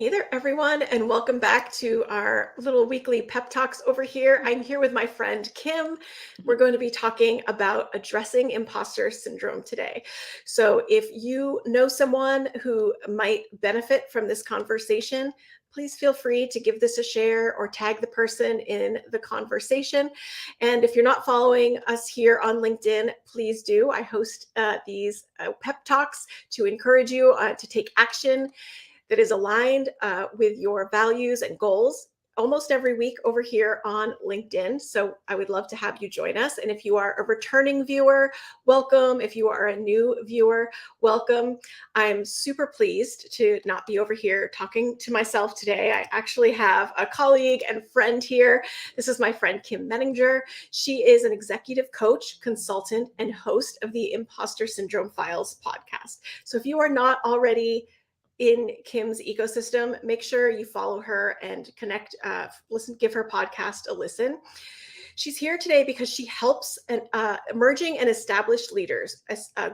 Hey there, everyone, and welcome back to our little weekly pep talks over here. I'm here with my friend Kim. We're going to be talking about addressing imposter syndrome today. So, if you know someone who might benefit from this conversation, please feel free to give this a share or tag the person in the conversation. And if you're not following us here on LinkedIn, please do. I host these pep talks to encourage you to take action that is aligned with your values and goals almost every week over here on LinkedIn. So I would love to have you join us. And if you are a returning viewer, welcome. If you are a new viewer, welcome. I'm super pleased to not be over here talking to myself today. I actually have a colleague and friend here. This is my friend Kim Meninger. She is an executive coach, consultant, and host of the Imposter Syndrome Files podcast. So if you are not already in Kim's ecosystem, make sure you follow her and connect, give her podcast a listen. She's here today because she helps emerging and established leaders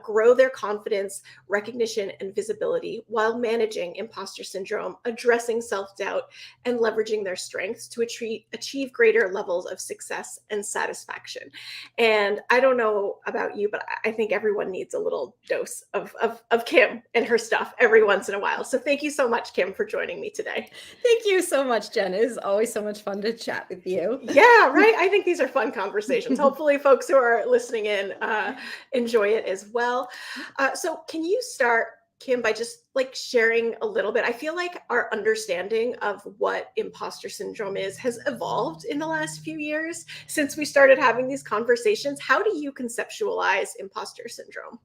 grow their confidence, recognition, and visibility while managing imposter syndrome, addressing self-doubt, and leveraging their strengths to achieve greater levels of success and satisfaction. And I don't know about you, but I think everyone needs a little dose of Kim and her stuff every once in a while. So thank you so much, Kim, for joining me today. Thank you so much, Jen. It is always so much fun to chat with you. Yeah, right. I think these are fun conversations. Hopefully folks who are listening in enjoy it as well. So can you start, Kim, by just sharing a little bit? I feel like our understanding of what imposter syndrome is has evolved in the last few years since we started having these conversations. How do you conceptualize imposter syndrome?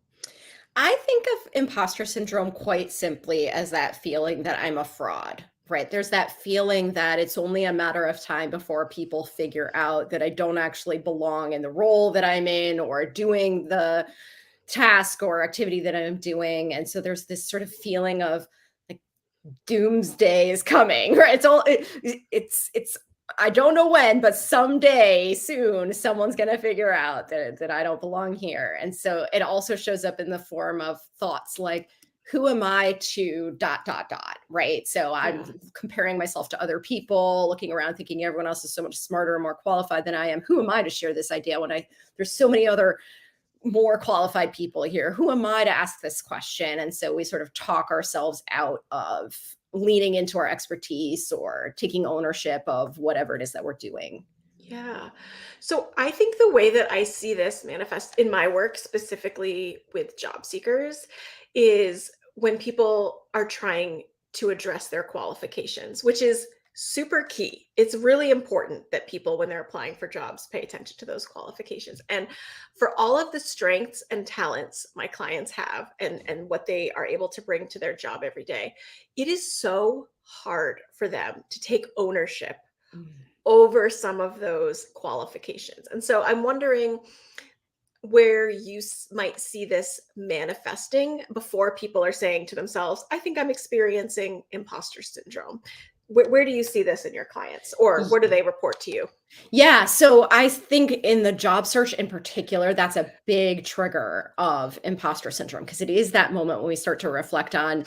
I think of imposter syndrome quite simply as that feeling that I'm a fraud. Right. There's that feeling that it's only a matter of time before people figure out that I don't actually belong in the role that I'm in or doing the task or activity that I'm doing. And so there's this sort of feeling of like doomsday is coming. Right. It's I don't know when, but someday soon, someone's going to figure out that I don't belong here. And so it also shows up in the form of thoughts like, who am I to ... right? So I'm comparing myself to other people, looking around, thinking everyone else is so much smarter and more qualified than I am. Who am I to share this idea when there's so many other more qualified people here? Who am I to ask this question? And so we sort of talk ourselves out of leaning into our expertise or taking ownership of whatever it is that we're doing. Yeah. So I think the way that I see this manifest in my work, specifically with job seekers, is when people are trying to address their qualifications, which is super key. It's really important that people, when they're applying for jobs, pay attention to those qualifications. And for all of the strengths and talents my clients have and what they are able to bring to their job every day, it is so hard for them to take ownership over some of those qualifications. And so I'm wondering where you might see this manifesting before people are saying to themselves, I think I'm experiencing imposter syndrome. Where do you see this in your clients, or where do they report to you? Yeah, so I think in the job search in particular, that's a big trigger of imposter syndrome, because it is that moment when we start to reflect on,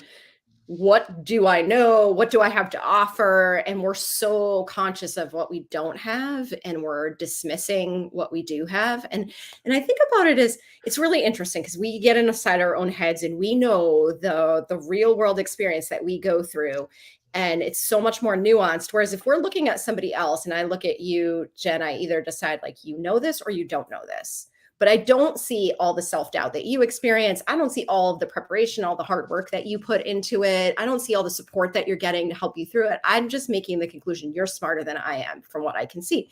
what do I know? What do I have to offer? And we're so conscious of what we don't have, and we're dismissing what we do have. And I think about it as, it's really interesting because we get inside our own heads and we know the real world experience that we go through. And it's so much more nuanced. Whereas if we're looking at somebody else and I look at you, Jen, I either decide like, you know this or you don't know this. But I don't see all the self-doubt that you experience. I don't see all of the preparation, all the hard work that you put into it. I don't see all the support that you're getting to help you through it. I'm just making the conclusion you're smarter than I am from what I can see.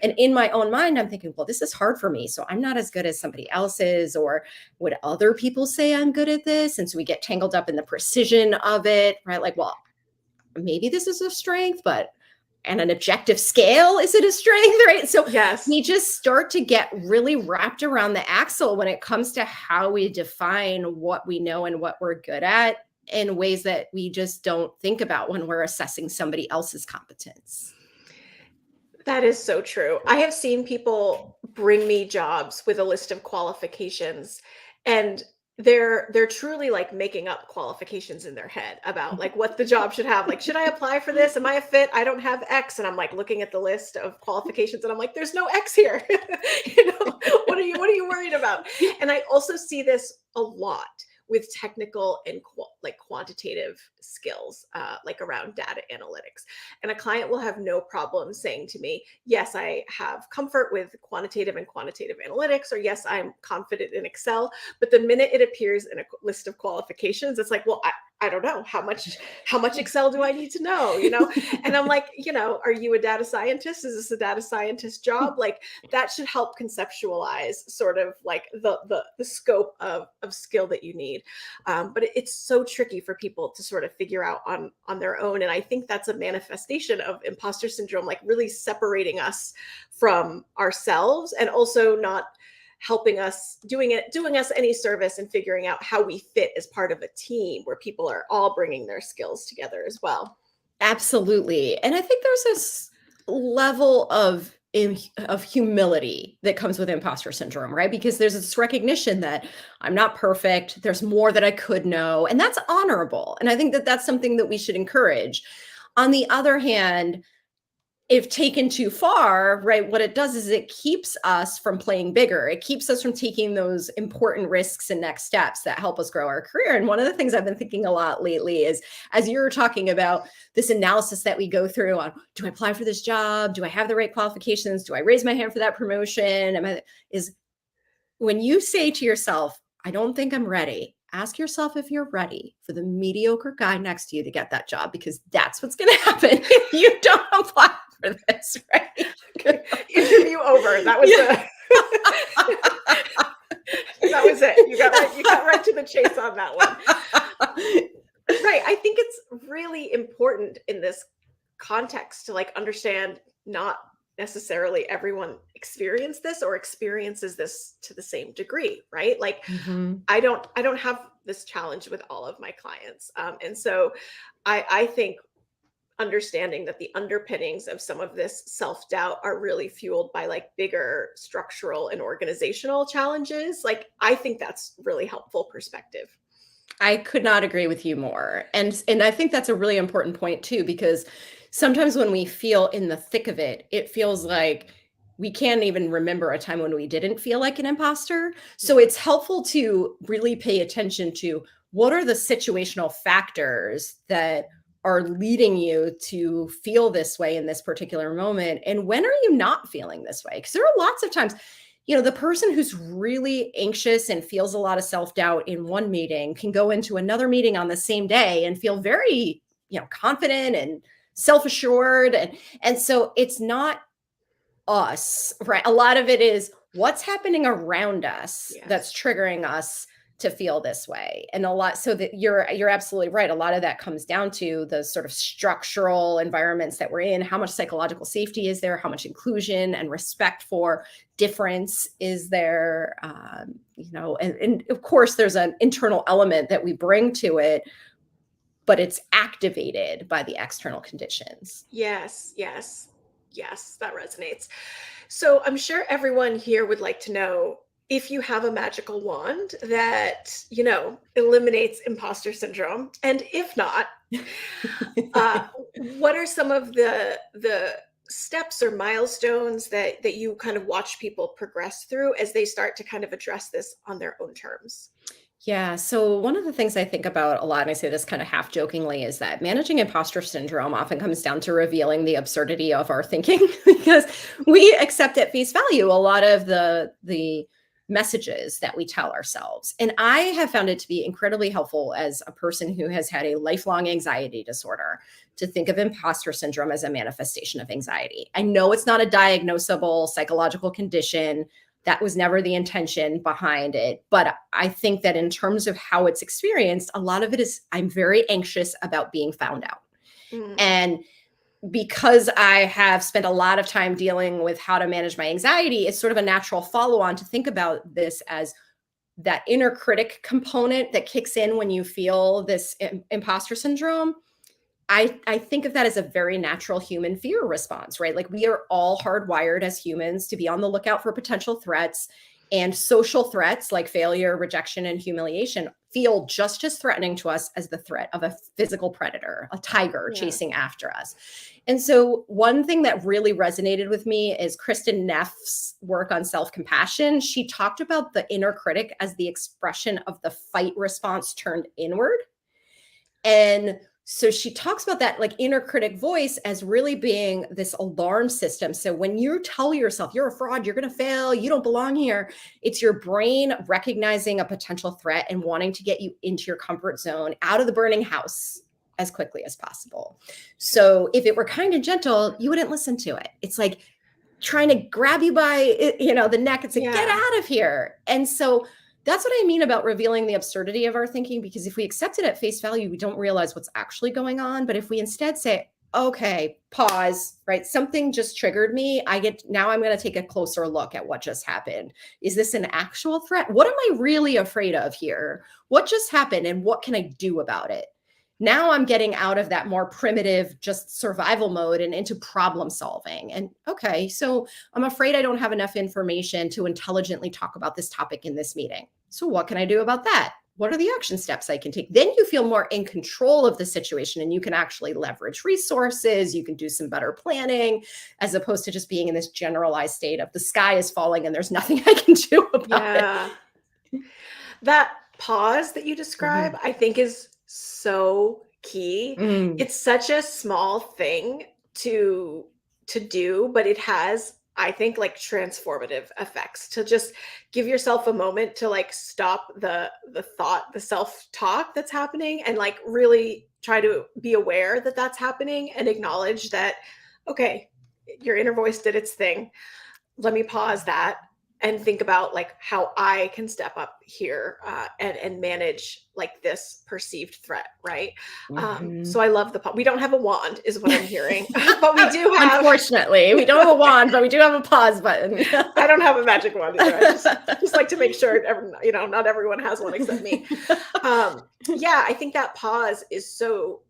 And in my own mind, I'm thinking, well, this is hard for me. So I'm not as good as somebody else is, or would other people say I'm good at this? And so we get tangled up in the precision of it, right? Like, well, maybe this is a strength, but and an objective scale, is it a strength, right? So yes, we just start to get really wrapped around the axle when it comes to how we define what we know and what we're good at in ways that we just don't think about when we're assessing somebody else's competence. That is so true. I have seen people bring me jobs with a list of qualifications, and they're truly like making up qualifications in their head about like what the job should have. Like, should I apply for this? Am I a fit? I don't have X. And I'm like looking at the list of qualifications and I'm like, there's no X here. What are you worried about? And I also see this a lot with technical and quantitative skills, like around data analytics. And a client will have no problem saying to me, yes, I have comfort with quantitative analytics, or yes, I'm confident in Excel. But the minute it appears in a list of qualifications, it's like, well, I don't know how much Excel do I need to know, And I'm like, are you a data scientist? Is this a data scientist job? Like that should help conceptualize sort of like the scope of skill that you need. But it's so tricky for people to sort of figure out on their own. And I think that's a manifestation of imposter syndrome, like really separating us from ourselves and also not helping us, doing us any service and figuring out how we fit as part of a team where people are all bringing their skills together as well. Absolutely. And I think there's this level of humility that comes with imposter syndrome, right? Because there's this recognition that I'm not perfect. There's more that I could know, and that's honorable. And I think that that's something that we should encourage. On the other hand, if taken too far, right, what it does is it keeps us from playing bigger. It keeps us from taking those important risks and next steps that help us grow our career. And one of the things I've been thinking a lot lately is, as you were talking about this analysis that we go through on, do I apply for this job? Do I have the right qualifications? Do I raise my hand for that promotion? Is when you say to yourself, I don't think I'm ready, ask yourself if you're ready for the mediocre guy next to you to get that job, because that's what's going to happen if you don't apply for this, right? Interview over. That was that was it. You got right to the chase on that one. Right. I think it's really important in this context to like understand not necessarily everyone experiences this to the same degree, right? Like I don't have this challenge with all of my clients. And so I think understanding that the underpinnings of some of this self-doubt are really fueled by like bigger structural and organizational challenges. Like, I think that's really helpful perspective. I could not agree with you more. And I think that's a really important point too, because sometimes when we feel in the thick of it, it feels like we can't even remember a time when we didn't feel like an imposter. So it's helpful to really pay attention to what are the situational factors that are leading you to feel this way in this particular moment. And when are you not feeling this way? Because there are lots of times, the person who's really anxious and feels a lot of self-doubt in one meeting can go into another meeting on the same day and feel very, confident and self-assured. And so it's not us, right? A lot of it is what's happening around us that's triggering us to feel this way. And a lot, so that you're absolutely right. A lot of that comes down to the sort of structural environments that we're in. How much psychological safety is there? How much inclusion and respect for difference is there? And of course there's an internal element that we bring to it, but it's activated by the external conditions. Yes, that resonates. So I'm sure everyone here would like to know if you have a magical wand that, eliminates imposter syndrome. And if not, what are some of the steps or milestones that you kind of watch people progress through as they start to kind of address this on their own terms? Yeah. So one of the things I think about a lot, and I say this kind of half jokingly, is that managing imposter syndrome often comes down to revealing the absurdity of our thinking because we accept at face value a lot of the messages that we tell ourselves. And I have found it to be incredibly helpful as a person who has had a lifelong anxiety disorder to think of imposter syndrome as a manifestation of anxiety. I know it's not a diagnosable psychological condition. That was never the intention behind it. But I think that in terms of how it's experienced, a lot of it is I'm very anxious about being found out. And because I have spent a lot of time dealing with how to manage my anxiety, it's sort of a natural follow-on to think about this as that inner critic component that kicks in when you feel this imposter syndrome. I think of that as a very natural human fear response, right? Like we are all hardwired as humans to be on the lookout for potential threats. And social threats like failure, rejection, and humiliation feel just as threatening to us as the threat of a physical predator, a tiger chasing after us. And so one thing that really resonated with me is Kristen Neff's work on self-compassion. She talked about the inner critic as the expression of the fight response turned inward. And so she talks about that like inner critic voice as really being this alarm system. So when you tell yourself you're a fraud, you're going to fail, you don't belong here, it's your brain recognizing a potential threat and wanting to get you into your comfort zone, out of the burning house as quickly as possible. So if it were kind and gentle, you wouldn't listen to it. It's like trying to grab you by, the neck and say, get out of here. And so that's what I mean about revealing the absurdity of our thinking, because if we accept it at face value, we don't realize what's actually going on. But if we instead say, okay, pause, right? Something just triggered me. Now I'm going to take a closer look at what just happened. Is this an actual threat? What am I really afraid of here? What just happened and what can I do about it? Now I'm getting out of that more primitive, just survival mode and into problem solving. And okay, so I'm afraid I don't have enough information to intelligently talk about this topic in this meeting. So what can I do about that? What are the action steps I can take? Then you feel more in control of the situation and you can actually leverage resources. You can do some better planning as opposed to just being in this generalized state of the sky is falling and there's nothing I can do about it. That pause that you describe, I think is so key. It's such a small thing to do, but it has, I think, like transformative effects to just give yourself a moment to like stop the thought, the self-talk that's happening and like really try to be aware that that's happening and acknowledge that, okay, your inner voice did its thing. Let me pause that and think about like how I can step up here and manage like this perceived threat, right? So I love we don't have a wand is what I'm hearing, but we do have. Unfortunately, we don't have a wand, but we do have a pause button. I don't have a magic wand either. I just like to make sure not everyone has one except me. I think that pause is so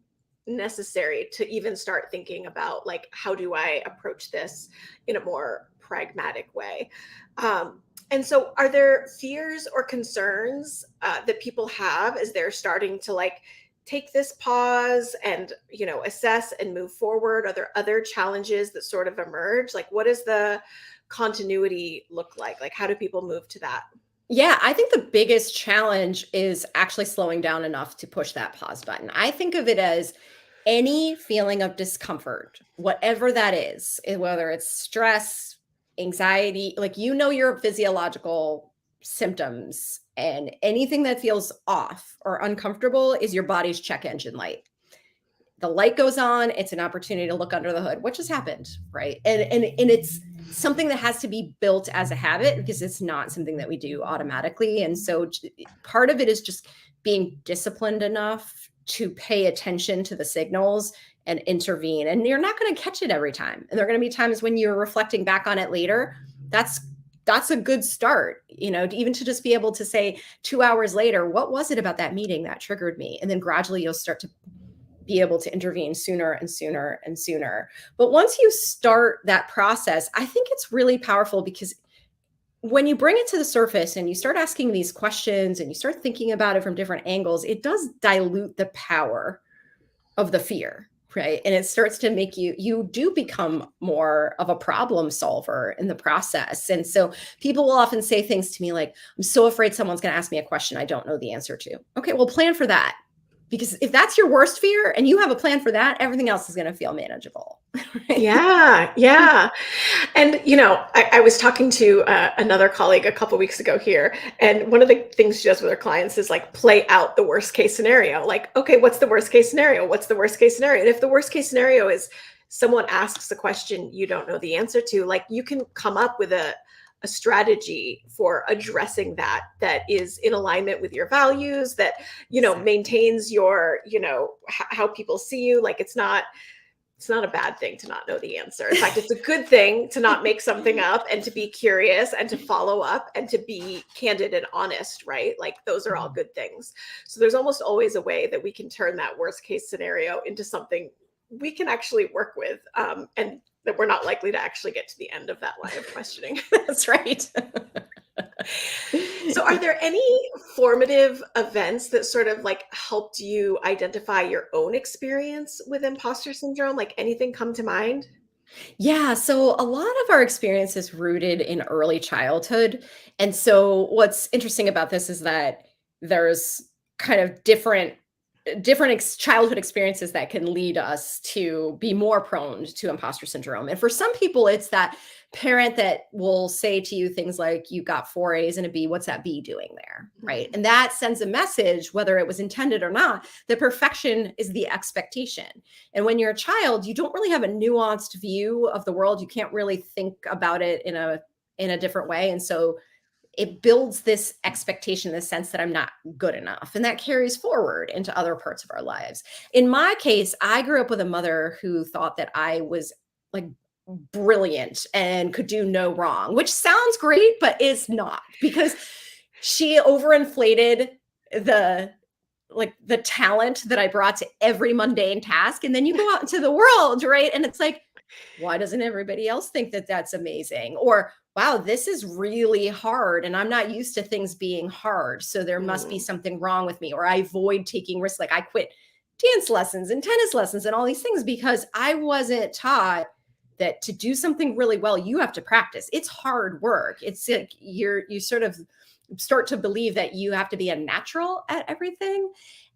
necessary to even start thinking about like, how do I approach this in a more pragmatic way? And so are there fears or concerns that people have as they're starting to like take this pause and, assess and move forward? Are there other challenges that sort of emerge? Like, what does the continuity look like? Like, how do people move to that? Yeah, I think the biggest challenge is actually slowing down enough to push that pause button. I think of it as any feeling of discomfort, whatever that is, whether it's stress, anxiety, like your physiological symptoms, and anything that feels off or uncomfortable is your body's check engine light. The light goes on, it's an opportunity to look under the hood. What just happened, right? And it's something that has to be built as a habit because it's not something that we do automatically. And so part of it is just being disciplined enough to pay attention to the signals and intervene. And you're not going to catch it every time. And there are going to be times when you're reflecting back on it later. That's a good start, even to just be able to say 2 hours later, what was it about that meeting that triggered me? And then gradually you'll start to be able to intervene sooner and sooner and sooner. But once you start that process, I think it's really powerful because when you bring it to the surface and you start asking these questions and you start thinking about it from different angles, it does dilute the power of the fear, right? And it starts to make you do become more of a problem solver in the process. And so people will often say things to me like, I'm so afraid someone's going to ask me a question I don't know the answer to. Okay, well, plan for that. Because if that's your worst fear and you have a plan for that, everything else is going to feel manageable. Right? Yeah. And, I was talking to another colleague a couple weeks ago here. And one of the things she does with her clients is like play out the worst case scenario. Like, okay, what's the worst case scenario? What's the worst case scenario? And if the worst case scenario is someone asks a question you don't know the answer to, like you can come up with a strategy for addressing that is in alignment with your values, that, maintains your, how people see you. Like it's not a bad thing to not know the answer. In fact, it's a good thing to not make something up and to be curious and to follow up and to be candid and honest, right? Like those are all good things. So there's almost always a way that we can turn that worst case scenario into something we can actually work with, and that we're not likely to actually get to the end of that line of questioning. That's right. So are there any formative events that sort of like helped you identify your own experience with imposter syndrome? Like anything come to mind? Yeah, so a lot of our experience is rooted in early childhood. And so what's interesting about this is that there's kind of different childhood experiences that can lead us to be more prone to imposter syndrome. And for some people, it's that parent that will say to you things like, "You got 4 A's and a B, what's that B doing there?" Right. Mhm. And that sends a message, whether it was intended or not, that perfection is the expectation. And when you're a child, you don't really have a nuanced view of the world. You can't really think about it in a different way. And so it builds this expectation in the sense that I'm not good enough. And that carries forward into other parts of our lives. In my case, I grew up with a mother who thought that I was like brilliant and could do no wrong, which sounds great, but it's not because she overinflated the the talent that I brought to every mundane task. And then you go out into the world, right? And it's like, why doesn't everybody else think that that's amazing? Or, wow, this is really hard. And I'm not used to things being hard. So there must be Mm. something wrong with me. Or I avoid taking risks. Like I quit dance lessons and tennis lessons and all these things because I wasn't taught that to do something really well, you have to practice. It's hard work. It's like you sort of start to believe that you have to be a natural at everything.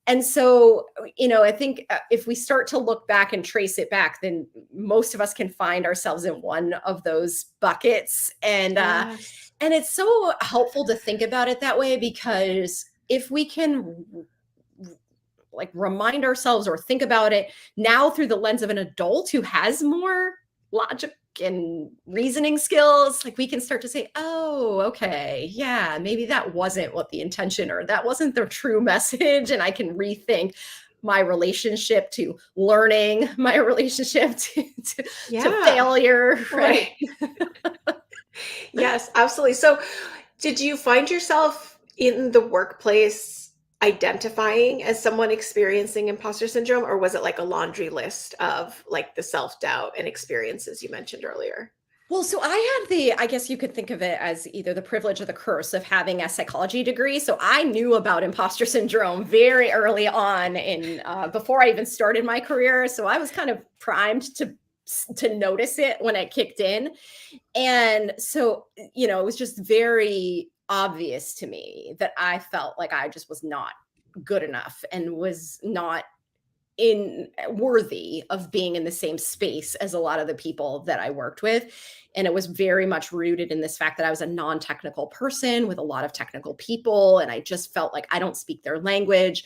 And so, I think if we start to look back and trace it back, then most of us can find ourselves in one of those buckets. Yes. And it's so helpful to think about it that way because if we can like remind ourselves or think about it now through the lens of an adult who has more logic and reasoning skills, like we can start to say, oh, okay, yeah, maybe that wasn't what the intention or that wasn't the true message. And I can rethink my relationship to learning, my relationship to Yeah. failure, Right. right? Yes, absolutely. So, did you find yourself in the workplace identifying as someone experiencing imposter syndrome, or was it like a laundry list of like the self-doubt and experiences you mentioned earlier? Well, so I had I guess you could think of it as either the privilege or the curse of having a psychology degree. So I knew about imposter syndrome very early on in before I even started my career. So I was kind of primed to notice it when it kicked in. And so, it was just very obvious to me that I felt like I just was not good enough and was not in worthy of being in the same space as a lot of the people that I worked with. And it was very much rooted in this fact that I was a non-technical person with a lot of technical people. And I just felt like I don't speak their language.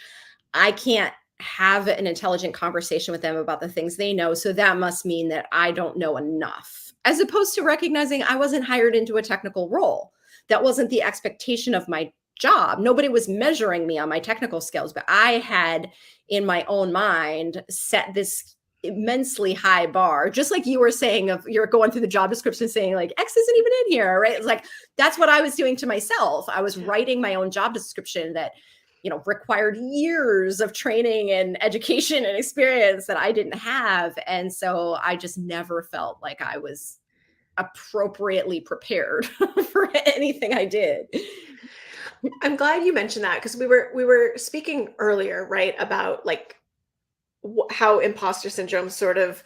I can't have an intelligent conversation with them about the things they know. So that must mean that I don't know enough, as opposed to recognizing I wasn't hired into a technical role. That wasn't the expectation of my job. Nobody was measuring me on my technical skills, but I had in my own mind set this immensely high bar, just like you were saying of you're going through the job description saying like X isn't even in here, right? It's like that's what I was doing to myself. I was Yeah. writing my own job description that required years of training and education and experience that I didn't have. And so I just never felt like I was appropriately prepared for anything I did. I'm glad you mentioned that because we were speaking earlier, right, about like how imposter syndrome sort of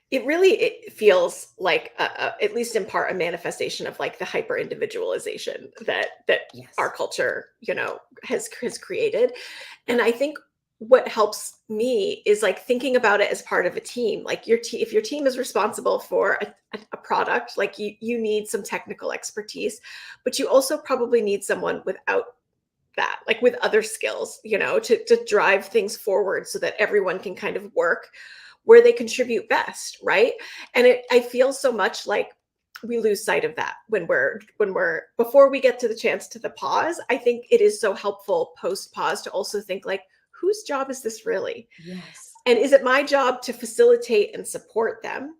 it feels like at least in part a manifestation of like the hyper individualization that our Yes. culture has created. And I think what helps me is like thinking about it as part of a team. Like if your team is responsible for a product, like you need some technical expertise, but you also probably need someone without that, like with other skills, to drive things forward so that everyone can kind of work where they contribute best, right? And I feel so much like we lose sight of that when we're before we get to the chance to the pause. I think it is so helpful post pause to also think like, whose job is this really? Yes. And is it my job to facilitate and support them?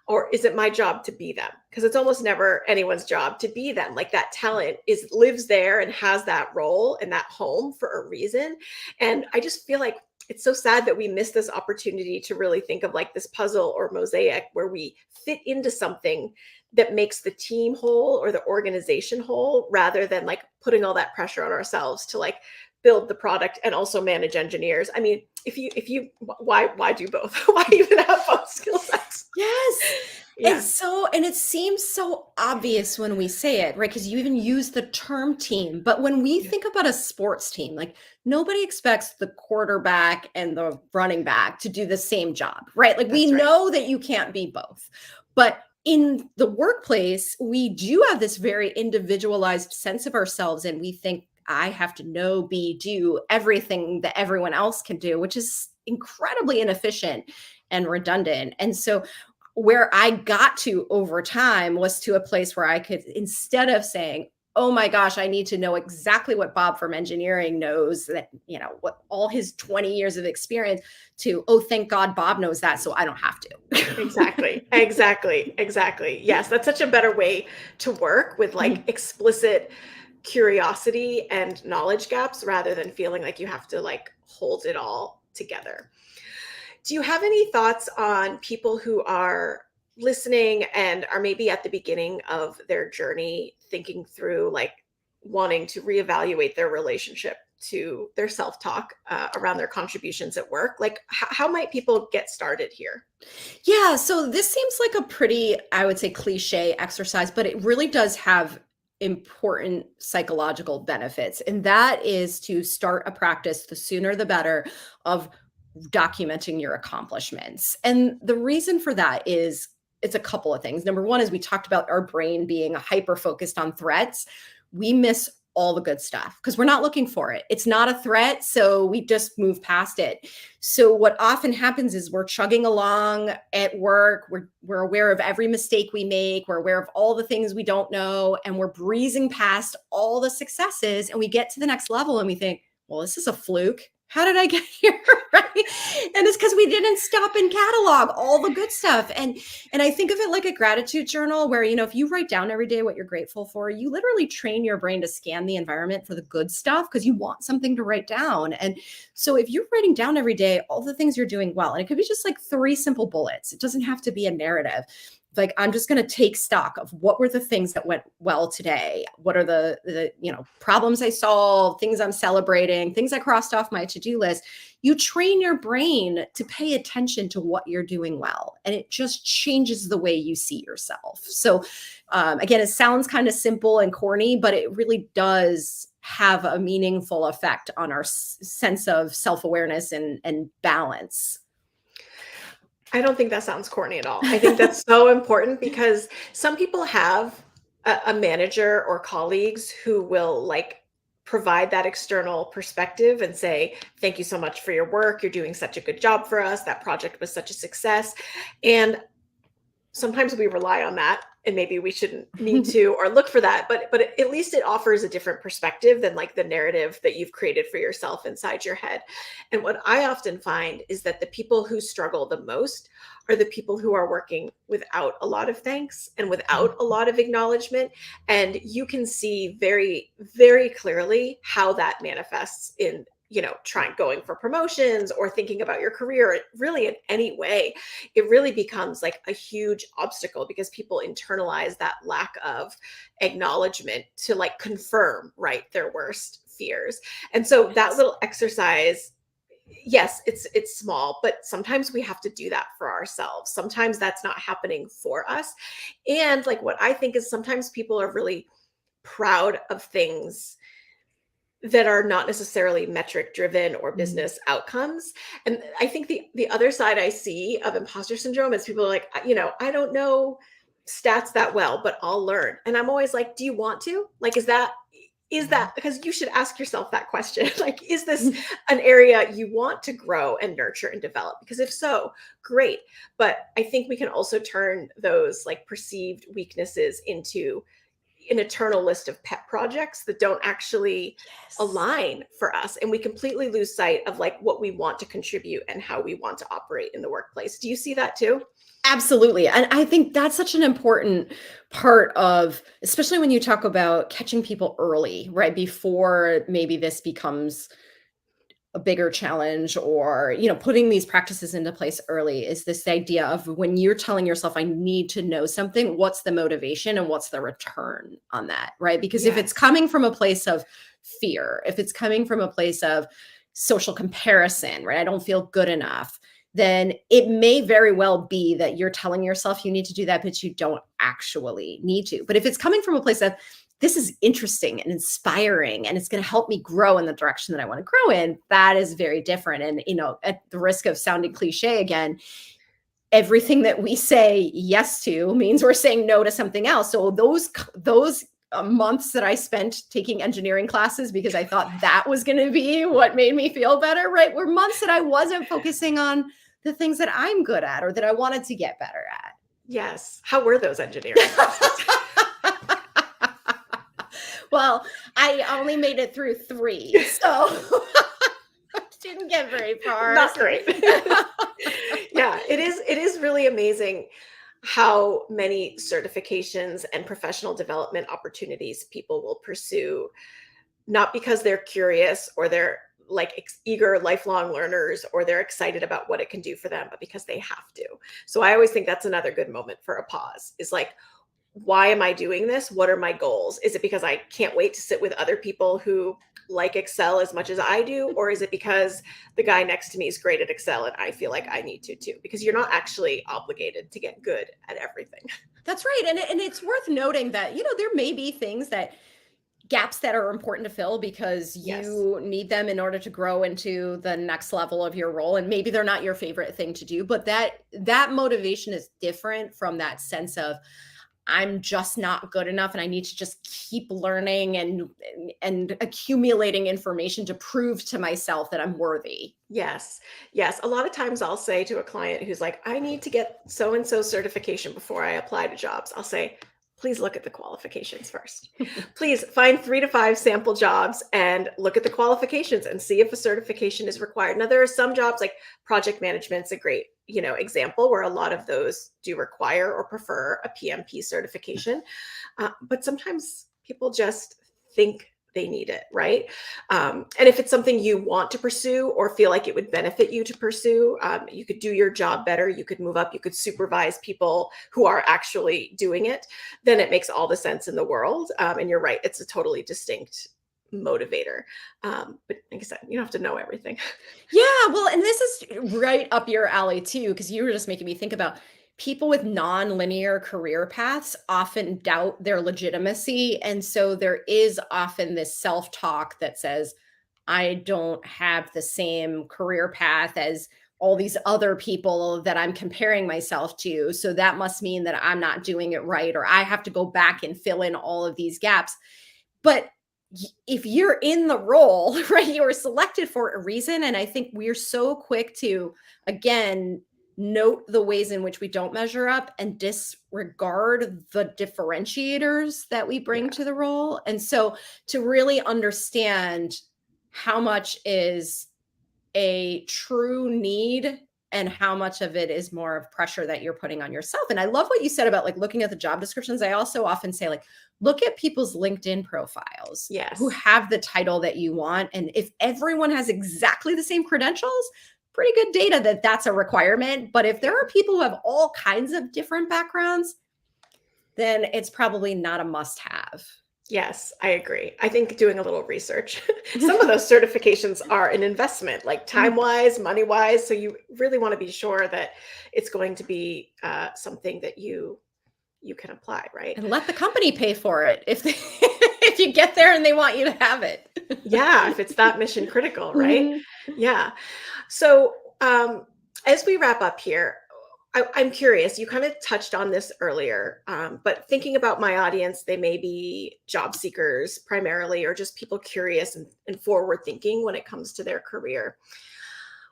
Or is it my job to be them? Because it's almost never anyone's job to be them. Like that talent lives there and has that role and that home for a reason. And I just feel like it's so sad that we miss this opportunity to really think of like this puzzle or mosaic where we fit into something that makes the team whole or the organization whole, rather than like putting all that pressure on ourselves to like build the product and also manage engineers. I mean, why do both? Why even have both skill sets? Yes. Yeah, And it seems so obvious when we say it, right? Because you even use the term team. But when we yeah, think about a sports team, like nobody expects the quarterback and the running back to do the same job, right? Like we that's right. know that you can't be both. But in the workplace, we do have this very individualized sense of ourselves, and we think I have to know, be, do everything that everyone else can do, which is incredibly inefficient and redundant. And so where I got to over time was to a place where I could, instead of saying, oh my gosh, I need to know exactly what Bob from engineering knows, that, what all his 20 years of experience, to, oh, thank God Bob knows that, so I don't have to. Exactly. Yes, that's such a better way to work with like explicit curiosity and knowledge gaps, rather than feeling like you have to like hold it all together. Do you have any thoughts on people who are listening and are maybe at the beginning of their journey, thinking through like wanting to reevaluate their relationship to their self-talk around their contributions at work? Like, how might people get started here? Yeah, so this seems like a pretty, I would say, cliche exercise, but it really does have important psychological benefits. And that is to start a practice, the sooner the better, of documenting your accomplishments. And the reason for that is it's a couple of things. Number one is we talked about our brain being hyper focused on threats. We miss all the good stuff because we're not looking for it. It's not a threat, so we just move past it. So what often happens is we're chugging along at work. We're aware of every mistake we make. We're aware of all the things we don't know, and we're breezing past all the successes. And we get to the next level and we think, well, this is a fluke. How did I get here? Right? And it's because we didn't stop and catalog all the good stuff. And I think of it like a gratitude journal where, if you write down every day what you're grateful for, you literally train your brain to scan the environment for the good stuff because you want something to write down. And so if you're writing down every day all the things you're doing well, and it could be just like 3 simple bullets, it doesn't have to be a narrative. Like, I'm just going to take stock of what were the things that went well today. What are the problems I solved, things I'm celebrating, things I crossed off my to-do list. You train your brain to pay attention to what you're doing well. And it just changes the way you see yourself. So again, it sounds kind of simple and corny, but it really does have a meaningful effect on our sense of self-awareness and balance. I don't think that sounds corny at all. I think that's so important because some people have a manager or colleagues who will like provide that external perspective and say, thank you so much for your work. You're doing such a good job for us. That project was such a success. And sometimes we rely on that, and maybe we shouldn't need to or look for that, but at least it offers a different perspective than like the narrative that you've created for yourself inside your head. And what I often find is that the people who struggle the most are the people who are working without a lot of thanks and without a lot of acknowledgement. And you can see very, very clearly how that manifests in going for promotions or thinking about your career, really in any way. It really becomes like a huge obstacle because people internalize that lack of acknowledgement to like confirm, right, their worst fears. And so that little exercise, yes, it's small, but sometimes we have to do that for ourselves. Sometimes that's not happening for us. And like what I think is sometimes people are really proud of things that are not necessarily metric driven or business outcomes. And I think the other side I see of imposter syndrome is people are like, I don't know stats that well, but I'll learn. And I'm always like, do you want to? Like, is that because you should ask yourself that question? Like, is this an area you want to grow and nurture and develop? Because if so, great. But I think we can also turn those like perceived weaknesses into an eternal list of pet projects that don't actually align for us. And we completely lose sight of like what we want to contribute and how we want to operate in the workplace. Do you see that too? Absolutely. And I think that's such an important part of, especially when you talk about catching people early, right? Before maybe this becomes a bigger challenge, or, putting these practices into place early, is this idea of when you're telling yourself, I need to know something, what's the motivation and what's the return on that, right? Because if it's Yes. coming from a place of fear, if it's coming from a place of social comparison, right? I don't feel good enough, then it may very well be that you're telling yourself you need to do that, but you don't actually need to. But if it's coming from a place of, this is interesting and inspiring, and it's going to help me grow in the direction that I want to grow in, that is very different. And, at the risk of sounding cliche again, everything that we say yes to means we're saying no to something else. So those months that I spent taking engineering classes because I thought that was going to be what made me feel better, right, were months that I wasn't focusing on the things that I'm good at or that I wanted to get better at. Yes. How were those engineering classes? Well, I only made it through 3, so didn't get very far. Not great. Yeah, it is really amazing how many certifications and professional development opportunities people will pursue, not because they're curious or they're like eager lifelong learners or they're excited about what it can do for them, but because they have to. So I always think that's another good moment for a pause, is like, why am I doing this? What are my goals? Is it because I can't wait to sit with other people who like Excel as much as I do? Or is it because the guy next to me is great at Excel and I feel like I need to too? Because you're not actually obligated to get good at everything. That's right. And it's worth noting that, there may be gaps that are important to fill because you need them in order to grow into the next level of your role. And maybe they're not your favorite thing to do, but that motivation is different from that sense of, I'm just not good enough and I need to just keep learning and accumulating information to prove to myself that I'm worthy. Yes. Yes. A lot of times I'll say to a client who's like, I need to get so-and-so certification before I apply to jobs. I'll say, please look at the qualifications first. Please find 3 to 5 sample jobs and look at the qualifications and see if a certification is required. Now, there are some jobs like project management's a great, example where a lot of those do require or prefer a PMP certification. But sometimes people just think they need it, right? And if it's something you want to pursue or feel like it would benefit you to pursue, you could do your job better, you could move up, you could supervise people who are actually doing it, then it makes all the sense in the world. And you're right, it's a totally distinct motivator. But like I said, you don't have to know everything. Yeah, well, and this is right up your alley too, because you were just making me think about people with non-linear career paths often doubt their legitimacy. And so there is often this self-talk that says, I don't have the same career path as all these other people that I'm comparing myself to. So that must mean that I'm not doing it right, or I have to go back and fill in all of these gaps. But if you're in the role, right, you were selected for a reason. And I think we're so quick to, again, note the ways in which we don't measure up and disregard the differentiators that we bring to the role. And so to really understand how much is a true need and how much of it is more of pressure that you're putting on yourself. And I love what you said about like looking at the job descriptions. I also often say, like, look at people's LinkedIn profiles who have the title that you want. And if everyone has exactly the same credentials, pretty good data that that's a requirement. But if there are people who have all kinds of different backgrounds, then it's probably not a must-have. Yes, I agree. I think doing a little research. Some of those certifications are an investment, like time-wise, money-wise. So you really want to be sure that it's going to be something that you can apply, right? And let the company pay for it if if you get there and they want you to have it. Yeah, if it's that mission critical, right? Yeah. So as we wrap up here, I'm curious, you kind of touched on this earlier, but thinking about my audience, they may be job seekers primarily, or just people curious and forward thinking when it comes to their career.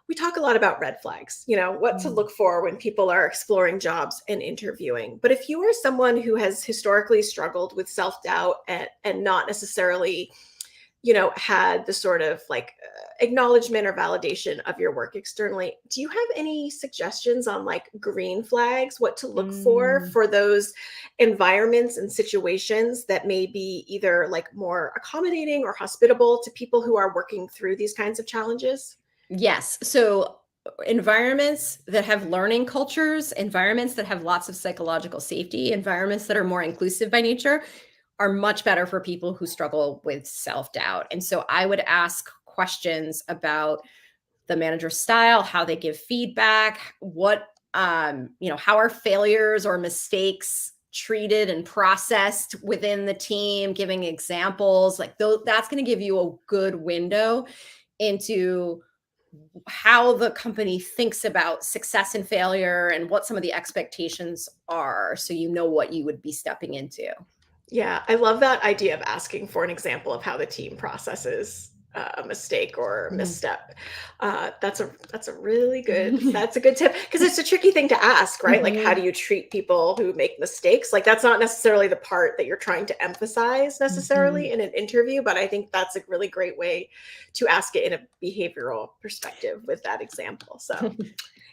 We talk a lot about red flags, what to look for when people are exploring jobs and interviewing. But if you are someone who has historically struggled with self-doubt and not necessarily, had the sort of like acknowledgement or validation of your work externally. Do you have any suggestions on like green flags, what to look for those environments and situations that may be either like more accommodating or hospitable to people who are working through these kinds of challenges? Yes. So environments that have learning cultures, environments that have lots of psychological safety, environments that are more inclusive by nature are much better for people who struggle with self-doubt. And so I would ask questions about the manager's style, how they give feedback, how are failures or mistakes treated and processed within the team, giving examples like that's going to give you a good window into how the company thinks about success and failure and what some of the expectations are, so you know what you would be stepping into. Yeah, I love that idea of asking for an example of how the team processes a mistake or misstep. That's a really good, that's a good tip, because it's a tricky thing to ask, right? Like, how do you treat people who make mistakes? Like, that's not necessarily the part that you're trying to emphasize necessarily in an interview, but I think that's a really great way to ask it in a behavioral perspective with that example. So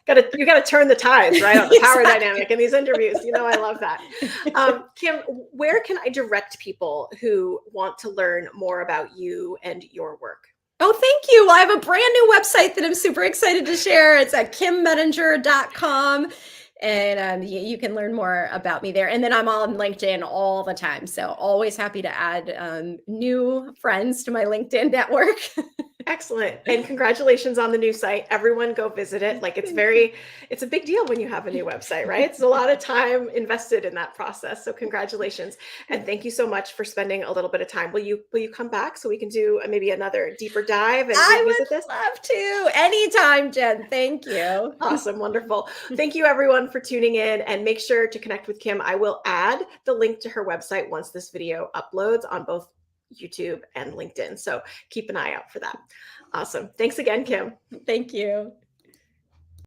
you gotta turn the tides, right, on the power dynamic in these interviews. I love that. Kim, where can I direct people who want to learn more about you and your work? Oh, thank you. Well, I have a brand new website that I'm super excited to share. It's at kimmeninger.com. And you can learn more about me there. And then I'm on LinkedIn all the time. So always happy to add new friends to my LinkedIn network. Excellent. And congratulations on the new site. Everyone go visit it. Like it's a big deal when you have a new website, right? It's a lot of time invested in that process. So congratulations. And thank you so much for spending a little bit of time. Will you come back so we can do maybe another deeper dive and revisit this? I would love to. Anytime, Jen. Thank you. Awesome. Wonderful. Thank you everyone for tuning in, and make sure to connect with Kim. I will add the link to her website once this video uploads on both YouTube and LinkedIn. So keep an eye out for that. Awesome. Thanks again, Kim. Thank you.